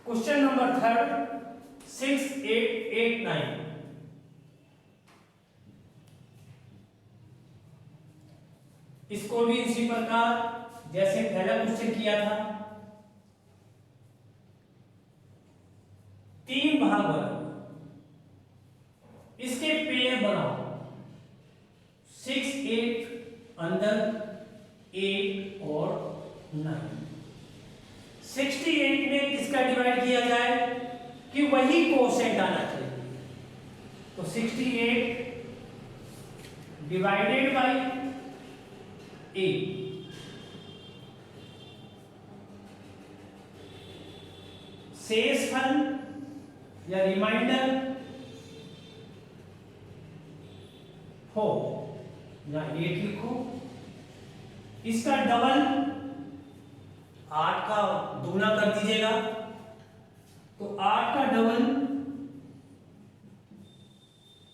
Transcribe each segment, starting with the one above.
Question number third 6889। इसको भी इसी प्रकार जैसे पहला क्वेश्चन किया था, तीन भाग बनाओ, इसके पेयर बनाओ, 6 8 अंदर 8 और 9। 68 में किसका डिवाइड किया जाए कि वही कोसेंट आना चाहिए, तो 68 डिवाइडेड बाई 8, शेषफल या रिमाइंडर 4 या 8 लिखो, इसका डबल 8 का दूना कर दीजिएगा, तो 8 का डबल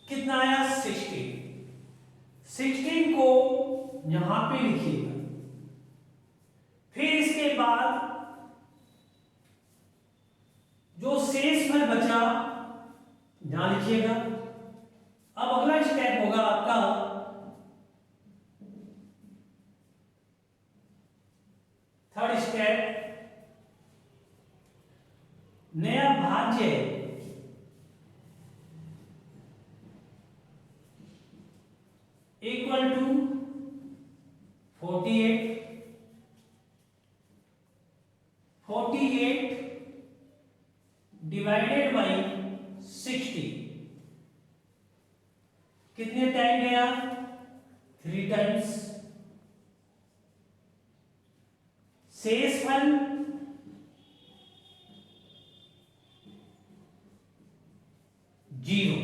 कितना आया 16। 16 को यहां पे लिखिएगा, फिर इसके बाद जो शेषफल बचा यहां लिखिएगा। अब अगला स्टेप होगा आपका थर्ड स्टेप, नया भाज्य इक्वल टू 48। 48 डिवाइडेड बाई 60, कितने टाइम गया 3 टाइम्स। शेषफल जीरो,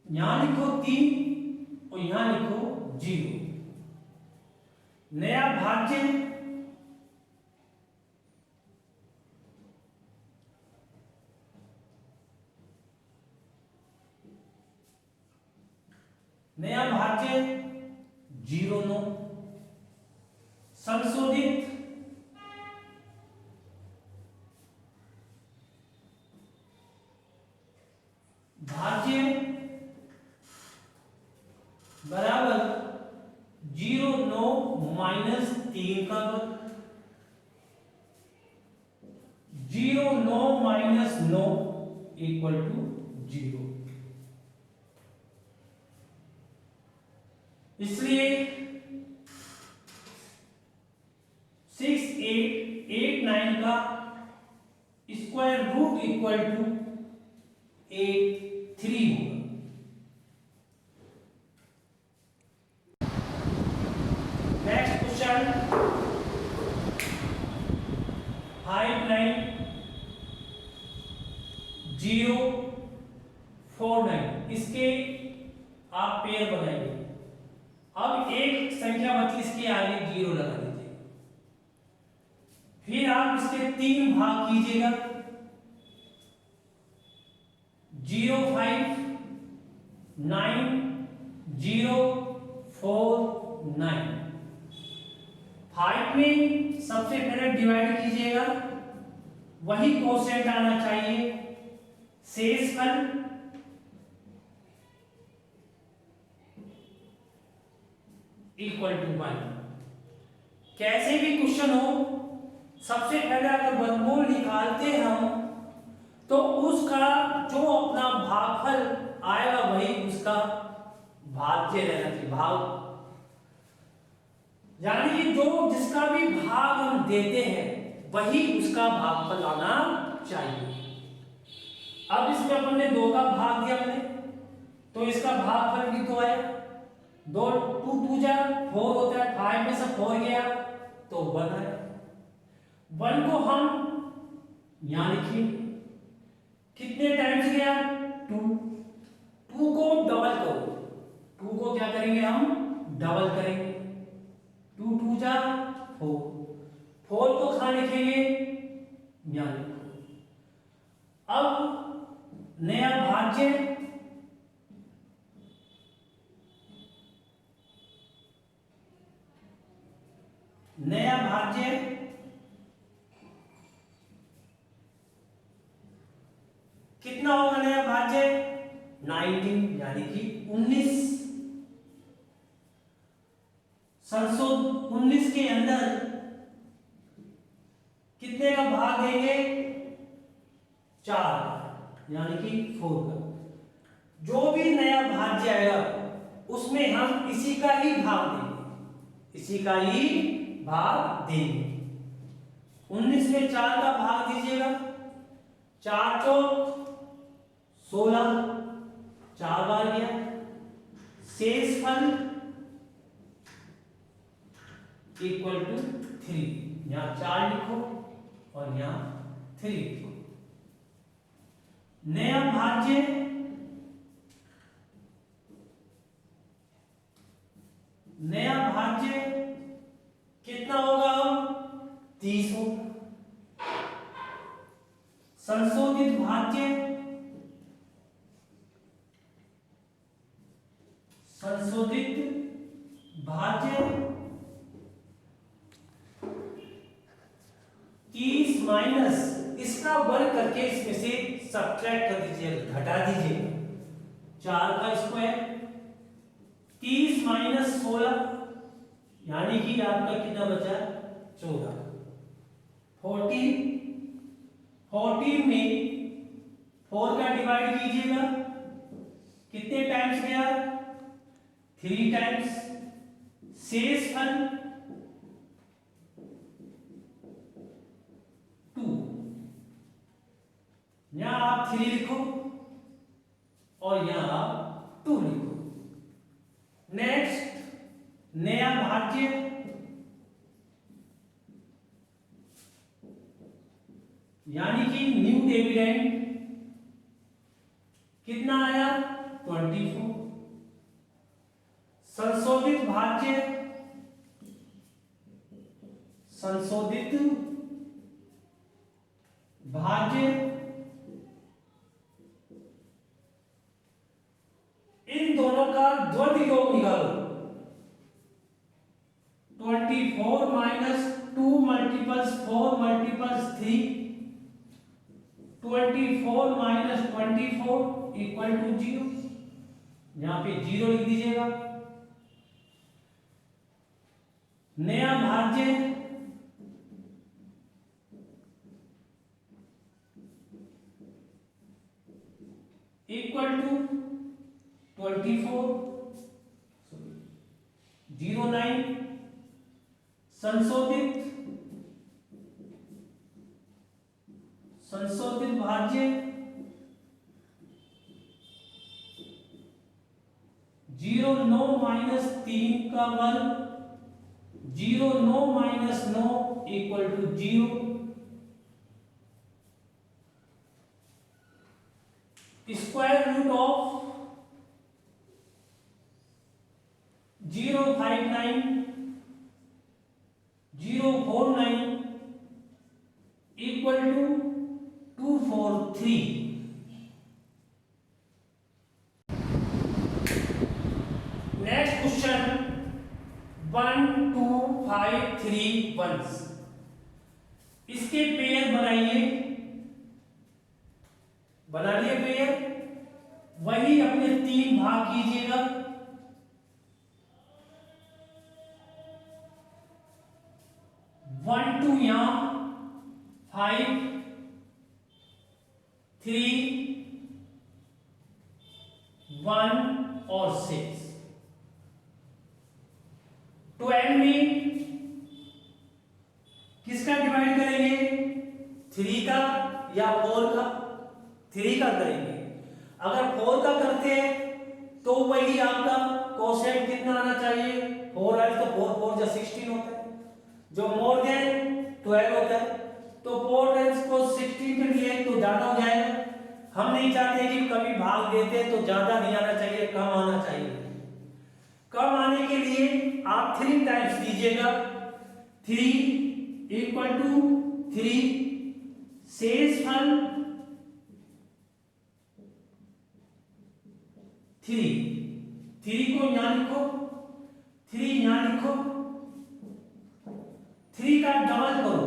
यहां लिखो 3 और यहां लिखो 0। नया भाज्य नया भाज्य 0 9, संशोधित भाज्य बराबर 0 9 माइनस 3 का वर्ग, 0 9 माइनस 9 इक्वल टू 0। इसलिए 6889 का स्क्वायर रूट इक्वल टू 83 होगा। नेक्स्ट क्वेश्चन 59 इसके आप पेयर बनाइए। अब एक संख्या बची, इसके आगे 0 लगा दीजिए, फिर आप इसके 3 भाग कीजिएगा, 0 5 9 0 4 9। 5 में सबसे पहले डिवाइड कीजिएगा, वही कोसेंट आना चाहिए, शेषफल इक्वल टू 1। कैसे भी क्वेश्चन हो, सबसे पहले अगर वर्गमूल निकालते हम तो उसका जो अपना भागफल आएगा वही उसका भाज्य रहना चाहिए, भाग, यानी कि जो जिसका भी भाग हम देते हैं वही उसका भागफल आना चाहिए। अब इसमें अपन ने 2 का भाग दिया हमने, तो इसका भागफल भी तो आया, 2 2 2 जा 4 होता है, 5 में से 4 गया तो 1 है। 1 को हम यहां लिखिए, कितने टाइम्स गया 2। 2 को डबल करो, 2 को क्या करेंगे हम डबल करेंगे, 2 2 जा 4। 4 को कहां लिखेंगे यहां लिखो। अब नया भाज्य नया भाज्य कितना होगा नया भाज्य? 19 यानी कि 19। 19 के अंदर कितने का भाग देंगे? 4 यानी कि 4 का। जो भी नया भाज्य आएगा उसमें हम इसी का ही भाग देंगे, इसी का ही भाग देंगे। 19 में 4 का भाग दीजिएगा, 4 चौक 16, 4 बार गया। शेषफल इक्वल टू 3, यहां 4 लिखो और यहां 3 लिखो। नया भाज्य कितना होगा? 30 होगा। संशोधित भाज्य माइनस इसका वर्ग करके इसमें से सब्ट्रैक्ट कर दीजिएगा, घटा दीजिएगा। 4 का स्क्वायर 30 माइनस 16 यानी कि आपका कितना बचा? 14। 40 में 4 का डिवाइड कीजिएगा, कितने टाइम्स गया? 3 टाइम्स। शेषफल 2, यहां आप 3 लिखो और यहां आप 2 लिखो। नेक्स्ट नया भाज्य यानी कि न्यू डिविडेंड कितना आया? 24। संशोधित भाज्य इन दोनों का द्वंद्व योग निकालो। 24 minus 2 multiples 4 multiples 3, 24 minus 24 equal to 0। यहां पे 0 लिख दीजिएगा। नया भाज्य इक्वल टू 24 09। संशोधित भाज्य 09 माइनस 3 का वर्ग 09 minus 9 equal to 0। Square root of 059 049 equal to 243। Next question 1 2 5 3 1। इसके पेयर बनाइए, बना लिए पेयर। वही अपने 3 भाग कीजिएगा। 1 2 यहां 5 3 1 और 6। 12 में किसका डिवाइड करेंगे? 3 का या 4 का? 3 का करेंगे। अगर 4 का करते हैं तो वही आपका कोसेंट कितना आना चाहिए? 4 आए तो 4 4 जा 16 होता है, जो मोर देन 12 होता है। तो 4 टाइम्स को 16 के लिए तो ज्यादा हो जाएगा। हम नहीं चाहते कि कभी भाग देते तो ज्यादा नहीं आना चाहिए, कम आना चाहिए। कम आने के लिए आप 3 टाइम्स दीजिएगा। 3 इक्वल टू 3। शेषफल 3 को यहां लिखो, 3 यहां लिखो। 3 का डबल करो,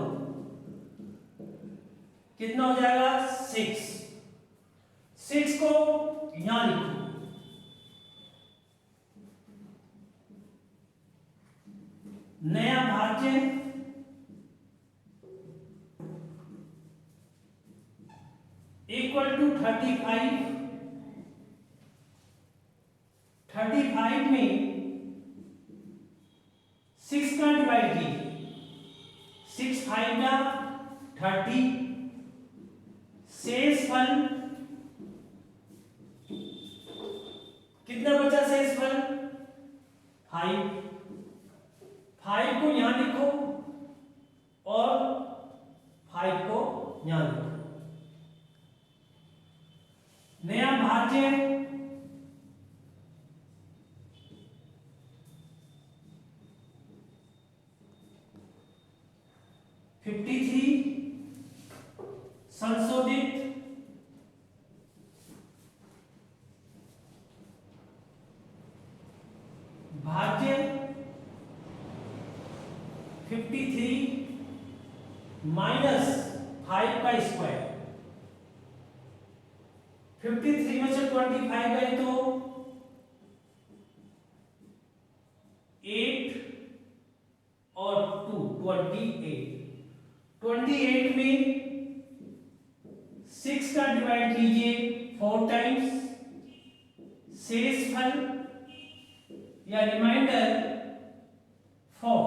कितना हो जाएगा? 6। 6 को यहां लिखो, नया भाज्य इक्वल टू 35। 35 में 6 का डिवाइड कीजिए, 6 5 का 30, शेष फल कितना बचा? शेष फल 5। 5 को यहां लिखो और 5 को यहां लिखो। नया भाज्य संशोधित भाज्य 53 माइनस 5 का स्क्वायर। 53 में से 25 गए तो 8 और 2 28। 28 में 6 का डिवाइड कीजिए 4 टाइम्स, शेष फल या रिमाइंडर 4।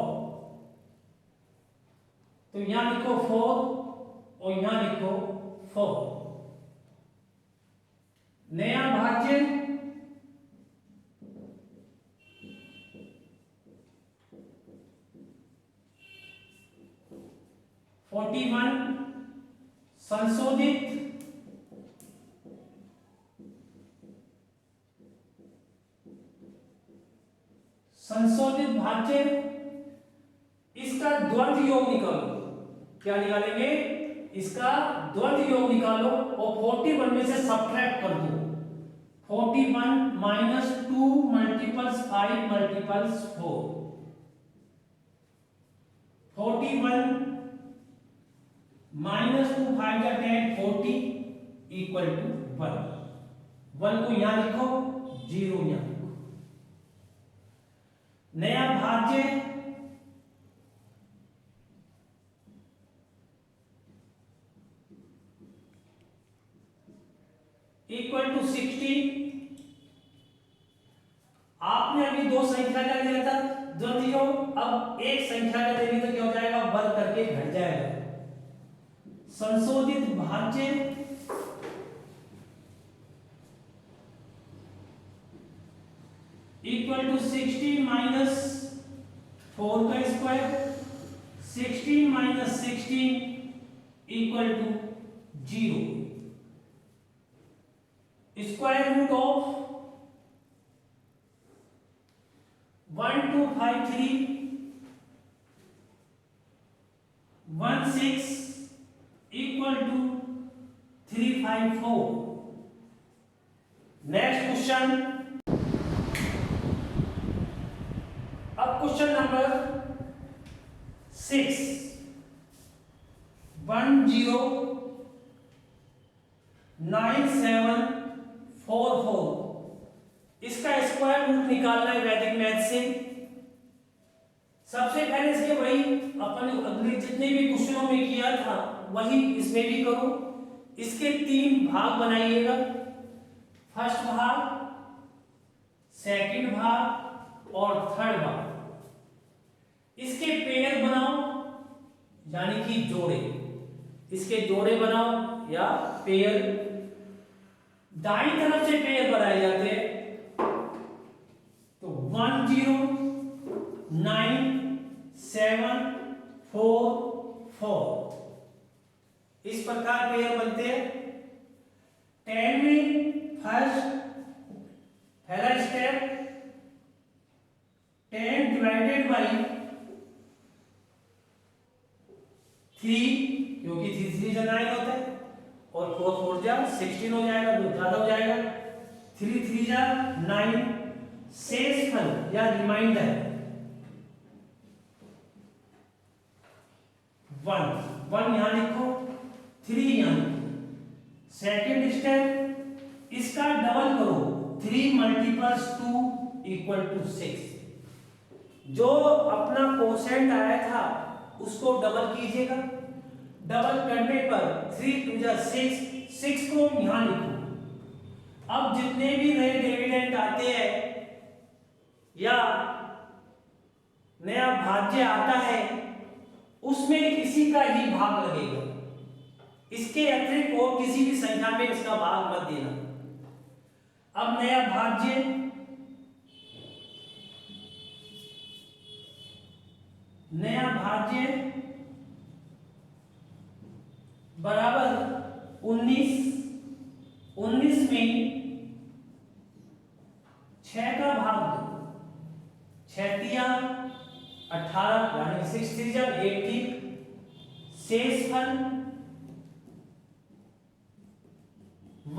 तो यहां लिखो 4 और यहां लिखो 4। नया भाज्य संशोधित भाज्य, इसका द्वंद्व योग निकालो। क्या निकालेंगे? इसका द्वंद्व योग निकालो और 41 में से सब्ट्रैक्ट कर दो। 41 माइनस 2 मल्टीपल्स 5 मल्टीपल्स 4। 41 माइनस 2 5 का 10 40 इक्वल टू 1। 1 को यहां लिखो, 0 यहां लिखो। नया भाज्य इक्वल टू 16। आपने अभी दो संख्या का लिया था द्वंद्व योग, अब एक संख्या का लेंगे तो क्या हो जाएगा? वर्ग करके घट जाएगा। संशोधित भाज्य इक्वल टू 16 माइनस 4 का square. 16 minus 16 equal to 0। Square root of 1253 16 equal to 354। Next question. अब क्वेश्चन नंबर 6। 109744, इसका स्क्वायर रूट निकालना है वैदिक मैथ से। सबसे पहले इसके वही अपन अगले जितने भी क्वेश्चनों में किया था वही इसमें भी करो। इसके 3 भाग बनाइएगा, फर्स्ट भाग, सेकंड भाग और थर्ड भाग। इसके पेयर बनाओ यानी कि जोड़े, इसके जोड़े बनाओ या पेयर। दाईं तरफ से पेयर बनाए जाते हैं तो 109,744 इस प्रकार पेयर बनते हैं। 10 में फर्स्ट पहला स्टेप 10 डिवाइडेड बाई 3, क्योंकि 3 3 जा 9 होता है और 4 4 जा 16 हो जाएगा, 2 ज्यादा हो जाएगा। 3 3 जा 9, शेष फल या रिमाइंडर 1 यहां लिखो, 3 यहां लिखो। सेकेंड स्टेप इसका डबल करो, 3 मल्टीपल्स 2 इक्वल टू 6। जो अपना कोसेंट आया था उसको डबल कीजिएगा, डबल करने पर 3 टू जा 6, 6 को यहां लिखो। अब जितने भी नए डिविडेंड आते हैं या नया भाज्य आता है उसमें इसी का ही भाग लगेगा, इसके अतिरिक्त और किसी भी संख्या में इसका भाग मत देना। अब नया भाज्य बराबर 19, 19 में 6 का भाग दो, 6 तिया 18 यानी 6 3 18, शेषफल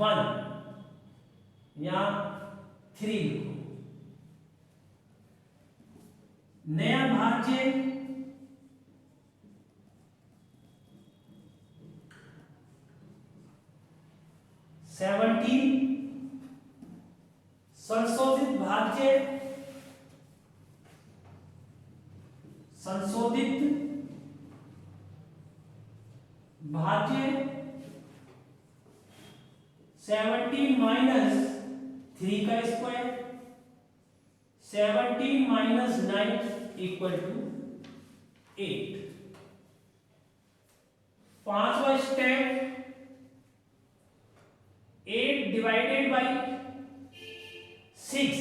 1 या 3 लिखो। नया भाज्य संशोधित भाज्य भाज्य 17 माइनस 3 का स्क्वायर, 17 माइनस 9 इक्वल टू 8। पांचवा step, 8 divided by 6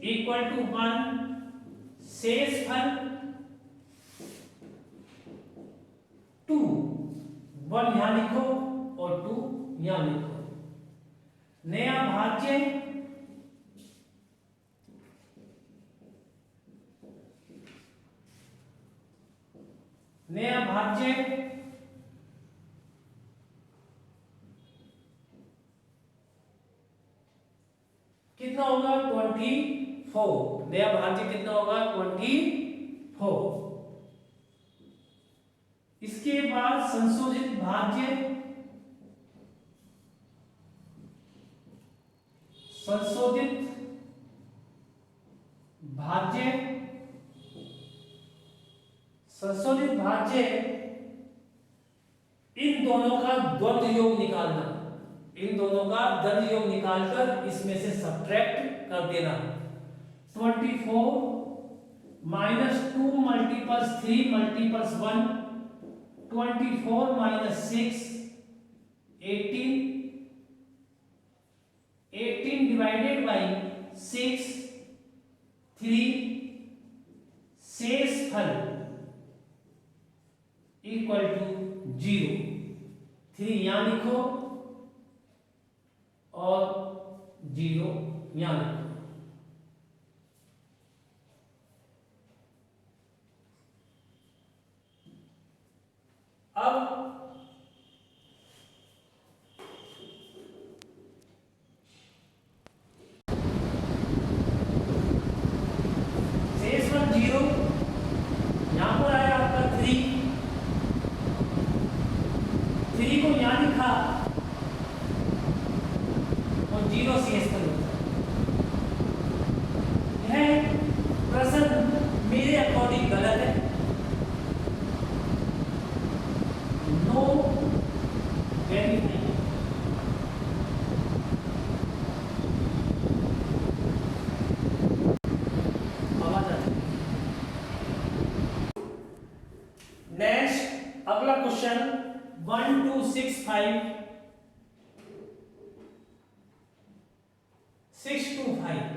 equal to 1, शेषफल 2, 1 यहां लिखो और 2 यहां लिखो। नया भाज्य कितना होगा 24। नया भाज्य कितना होगा 24। इसके बाद संशोधित भाज्य इन दोनों का द्वंद्व योग निकालना, इन दोनों का द्वंद्व योग निकालकर इसमें से सब्ट्रैक्ट कर देना। 24 minus 2 multiples 3 multiples 1, 24 minus 6 18, 18 divided by 6 3, शेषफल इक्वल टू 0। 3 यहां लिखो और 0 यहां लिखो। अब शेषफल 0, यहां पर आया आपका 3 को यहां लिखा और 0 शेषफल होता है। यह प्रश्न मेरे अकॉर्डिंग गलत है, नो वेरीफाई। नेक्स्ट अगला क्वेश्चन 1 2 6 5 6 2 5,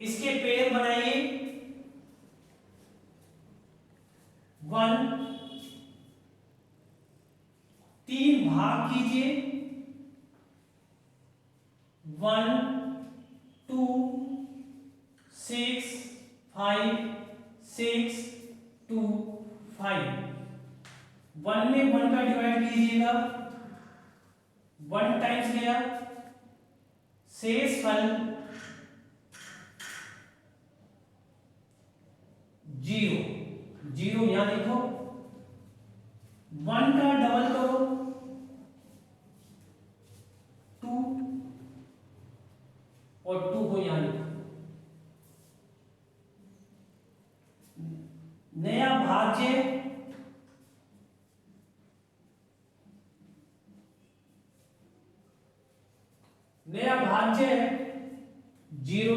इसके पेयर बनाइए। 1 3 भाग कीजिए, 1 2 6 5 6 2 5। 1 में 1 का डिवाइड कीजिएगा, 1 टाइम्स गया, शेषफल 0, 0 यहां लिखो। 1 का डबल करो 2, भाज्य है 0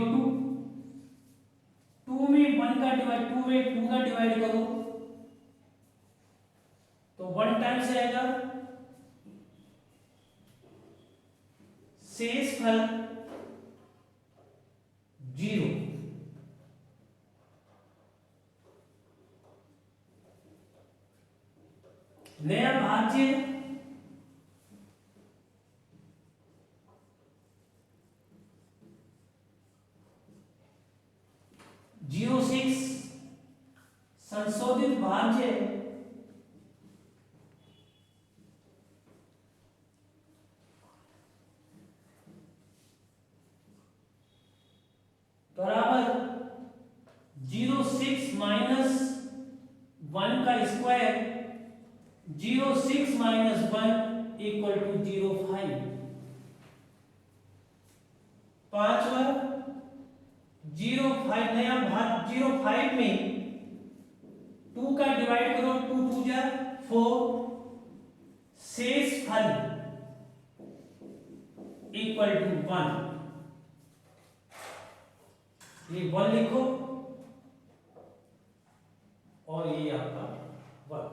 टू में 1 का डिवाइड 2 में 2 का डिवाइड करो तो 1 टाइम्स आएगा। शेषफल 0। नया भाज्य 06 संशोधित भाज्य बराबर 06 माइनस 1 का स्क्वायर 06 माइनस 1 इक्वल टू 05। पांचवा 05 नया भाग 05 में 2 का डिवाइड करो 2 2 जा 4 शेष फल इक्वल टू 1। ये 1 लिखो और ये आपका 1।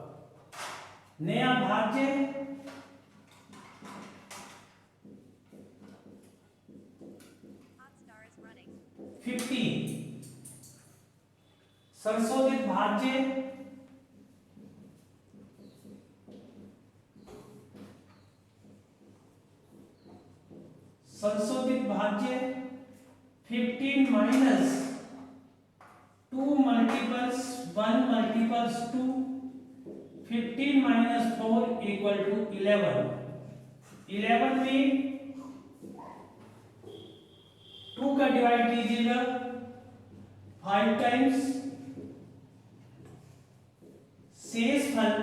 नया भाज्य 15 संशोधित भाज्य संशोधित भाज्य 15 minus 2 multiples 1 multiples 2 15 minus 4 equal to 11। 11 में 2 का डिवाइड कीजिएगा 5 टाइम्स शेष फल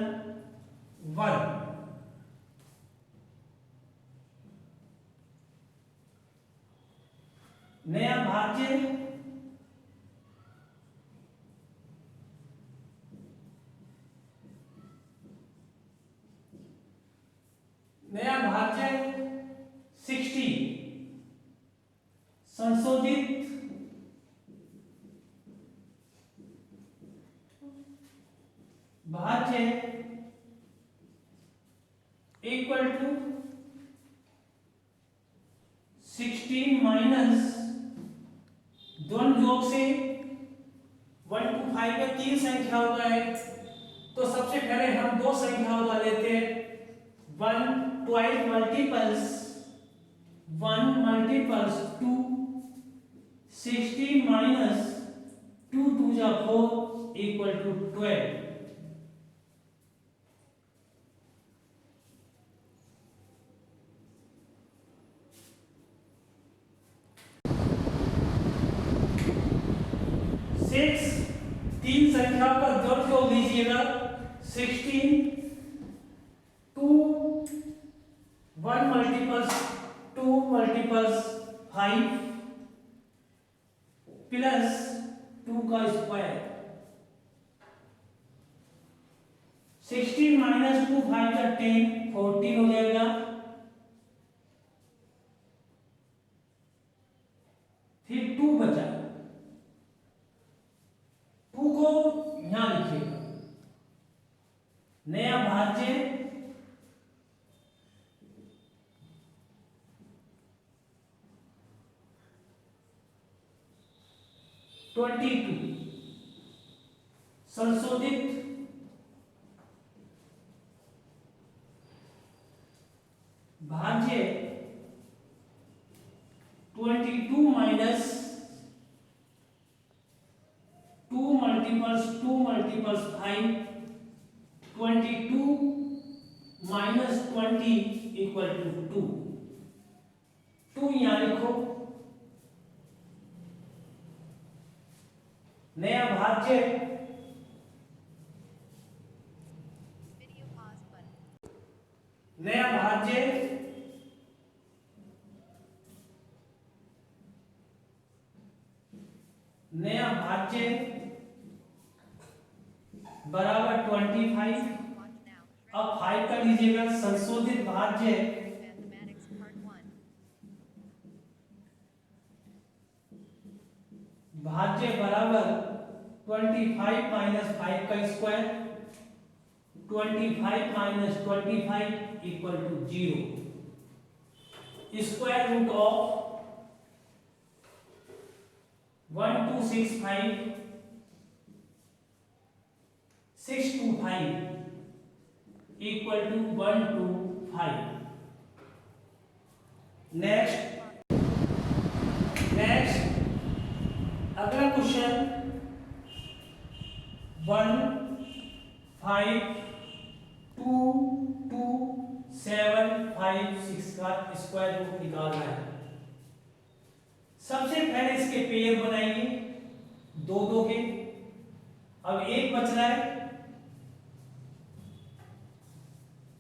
1। नया भाज्य नया भाज्य 60 संशोधित भाज्य इक्वल टू 16 माइनस दोनों जोड़ से 1 to 5 में 3 संख्याओं का है तो सबसे पहले हम 2 संख्याओं का लेते हैं 1 12 मल्टीपल्स 1 मल्टीपल्स 2 16 माइनस 2 2 जा 4 इक्वल टू 12। तीन संख्याओं का जोड़ जोड़ लीजिएगा 16 2 1 मल्टीपल्स 2 मल्टीपल्स 5 प्लस 2 का स्क्वायर 16 माइनस 2 5 का 10 14 हो जाएगा। फिर 2 बचा 2 को यहां लिखिएगा। नया भाज्य ट्वेंटी टू संशोधित भाज्य 22 minus 2 multiples 2 multiples 5 22 minus 20 equal to 2 यहां लिखो। नया भाज्य नया भाज्य बराबर 25। अब 5 का लीजिएगा संशोधित भाज्य बराबर 25 माइनस 5 का square, 25 minus 25 equal to 0। Square root of 1265 625 equal to 125। Next अगला क्वेश्चन 1522756 का स्क्वायर रूट निकालना है। सबसे पहले इसके पेयर बनाएंगे दो दो के। अब एक बच रहा है,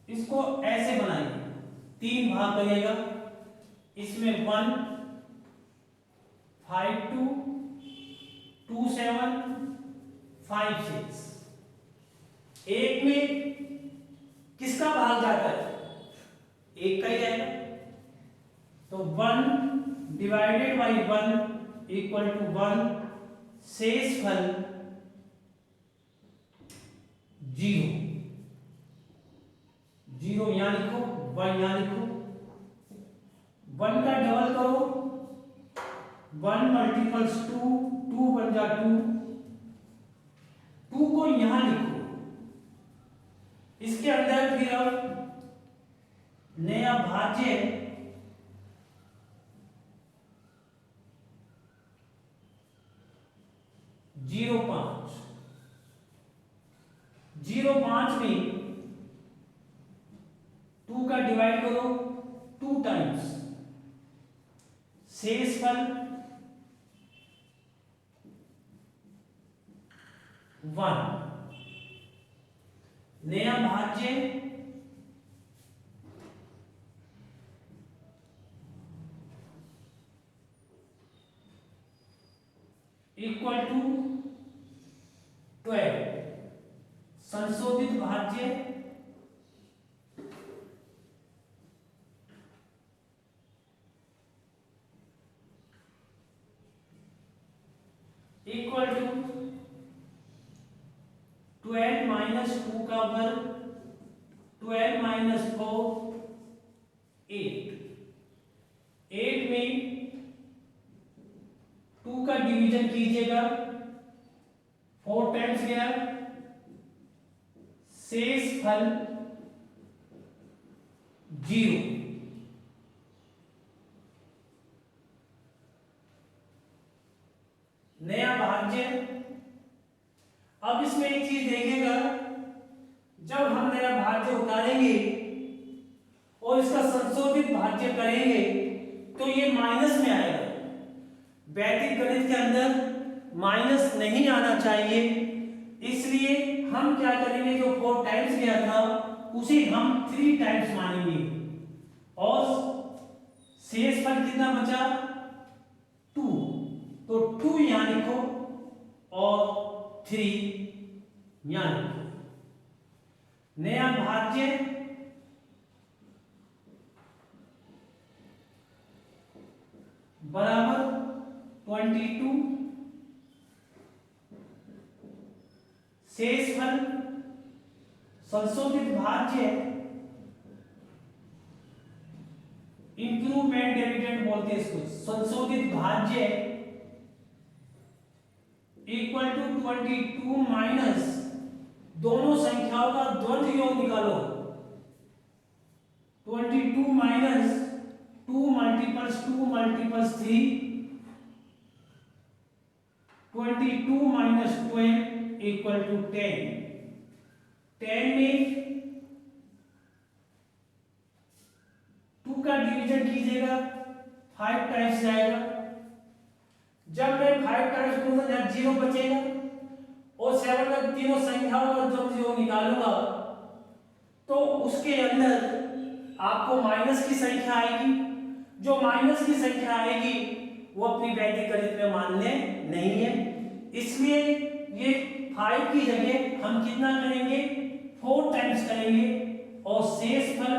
इसको ऐसे बनाएंगे, 3 भाग करिएगा। इसमें 1 5 2 2 7 5 6। एक में किसका भाग जाता है? एक का ही आएगा, तो 1 डिवाइडेड बाई 1 इक्वल टू 1। शेष फल 0 0 यहां लिखो, 1 यहां लिखो। 1 का डबल करो, 1 मल्टीपल्स 2, 2 बन जा 2। 2 को यहां लिखो। इसके अंदर फिर अब नया भाज्य 0.5 0.5 में 2 का डिवाइड करो 2 टाइम्स, शेष फल 1। नया भाज्य इक्वल टू 12। संशोधित भाज्य इक्वल टू 12 माइनस 2 का वर्ग, 12 माइनस 4 8। 8 में 2 का डिवीजन कीजिएगा, 4 टाइम्स गया, शेष फल 0। नया भाज्य। अब इसमें एक चीज देखिएगा, जब हम नया भाज्य उतारेंगे और इसका संशोधित भाज्य करेंगे तो ये माइनस में आएगा। वैदिक गणित के अंदर माइनस नहीं आना चाहिए, इसलिए हम क्या करेंगे, जो 4 टाइम्स गया था उसे हम 3 टाइम्स मानेंगे और शेष फल कितना बचा 2, तो 2 यहां लिखो और 3 यहां लिखो। नया भाज्य बराबर 22, शेष फल संशोधित भाज्य इंप्रूवमेंट डिविडेंड बोलते हैं इसको, संशोधित भाज्य इक्वल टू 22 माइनस दोनों संख्याओं का द्वंद्व योग निकालो। 22 minus 2 multiples 2 multiples 3, 22 minus 12 equal to 10। 10 में 2 का डिवीजन कीजिएगा, 5 टाइम्स जाएगा। जब मैं 5 टाइम्स करूंगा जब 0 बचेगा और 7 में तीनों संख्याओं का जब 0 निकालूंगा तो उसके अंदर आपको माइनस की संख्या आएगी। जो माइनस की संख्या आएगी वो अपनी वैदिक गणित में मान्य नहीं है, इसलिए ये 5 की जगह हम कितना करेंगे, 4 टाइम्स करेंगे और शेष फल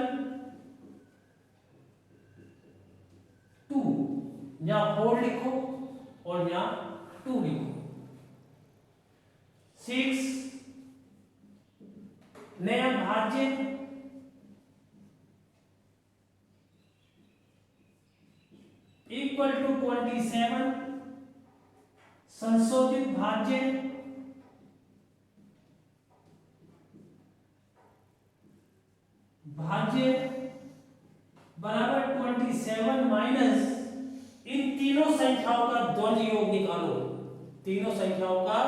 2, यहाँ 4 लिखो और यहाँ 2 लिखो। 6 नया भाज्य इक्वल टू 27, संशोधित भाज्य बराबर 27 माइनस इन तीनों संख्याओं का ध्वज योग निकालो। तीनों संख्याओं का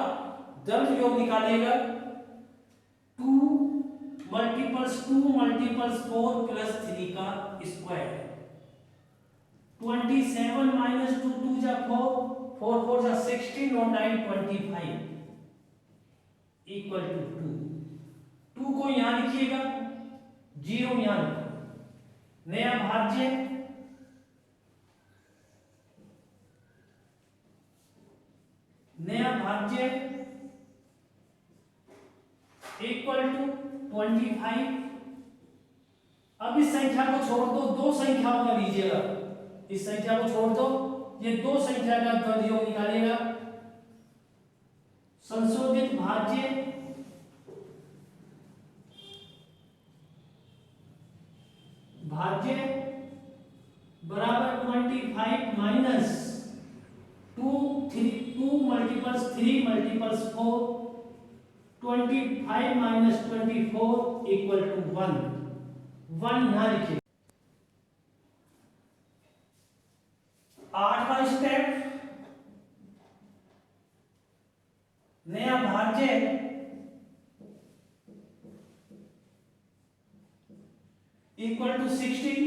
ध्वज योग निकालेगा 2 मल्टीपल्स 2 मल्टीपल्स 4 प्लस 3 का स्क्वायर। 27 माइनस 2 2 जा 4 4 4 जा 16 और 9 25 इक्वल टू 2। 2 को यहां लिखिएगा, 0 यहां लिखो। नया भाज्य इक्वल टू 25। अब इस संख्या को छोड़ दो, दो संख्याओं का लीजिएगा। इस संख्या को छोड़ दो, ये दो संख्या का ध्वज योग निकालेगा। संशोधित भाज्य बराबर 25 minus 2 multiples 3 multiples 4 25 minus 24 equal to 1 यहां लिखिए। 8वां स्टेप, नया भाज्य इक्वल टू 16,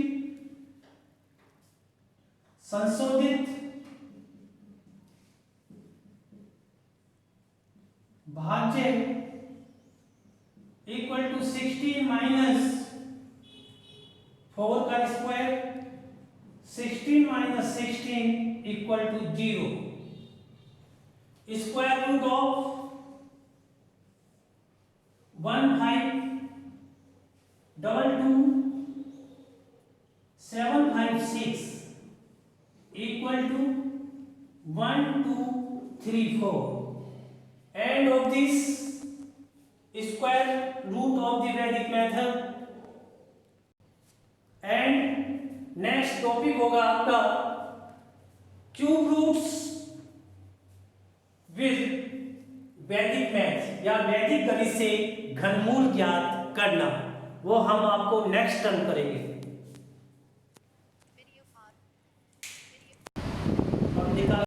संशोधित भाज्य इक्वल टू 16 माइनस 4 का square. 16 minus 16 equal to 0। Square root of 1 5 2 2 7 5 6 equal to 1 2 3 4. End of this square root of the Vedic method. And next topic होगा आपका cube roots with वैदिक मैथ या वैदिक गणित से घनमूल ज्ञात करना। वो हम आपको नेक्स्ट टर्म करेंगे।